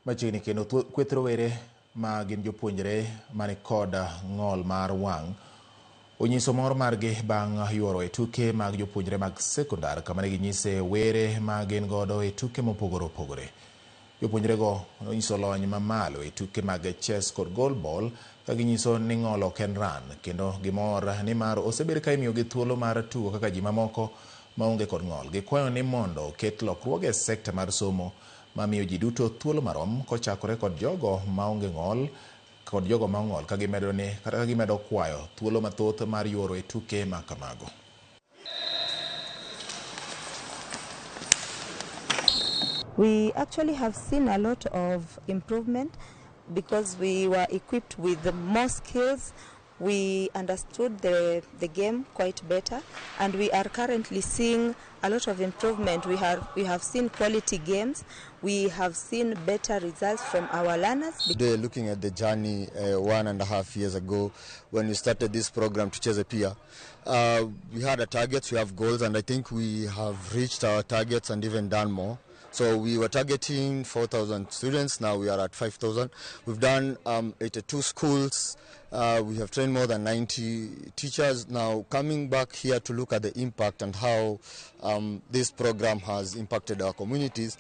Machiegni kendo kweth rowere ma gin jopuonjre mani kod ng'ol mar wang' onyiso mor margi bang' yuoro e tuke mag jopuonjre mag sekondar kama ne ginyise were ma gin godo e tuke mopogore opogore. Jopuonjre go onyiso lony ma malo e tuke mag chess kod goalball ka ginyiso ni ng'ol ok en ran kendo gimor ni mar osebed ka imiyo gi thuolo mar tugo kaka ji mamoko maonge kod ng'ol. Gikwayo ni mondo ket lokruoge e sekta mar somo mamiyo ji duto thuolo marom kochakore kod jogo maonge ng'ol kod jogo ma ong'ol ka gimedo kwayo thuolo mathoth mar yuoro e tuke ma kamago. We actually have seen a lot of improvement because we were equipped with more skills. We understood the game quite better, and we are currently seeing a lot of improvement. We have seen quality games. We have seen better results from our learners. Today, looking at the journey 1.5 years ago when we started this program to Chess a Peer, we had a target, we have goals, and I think we have reached our targets and even done more. So we were targeting 4,000 students, now we are at 5,000. We've done 82 schools, we have trained more than 90 teachers. Now coming back here to look at the impact and how this program has impacted our communities.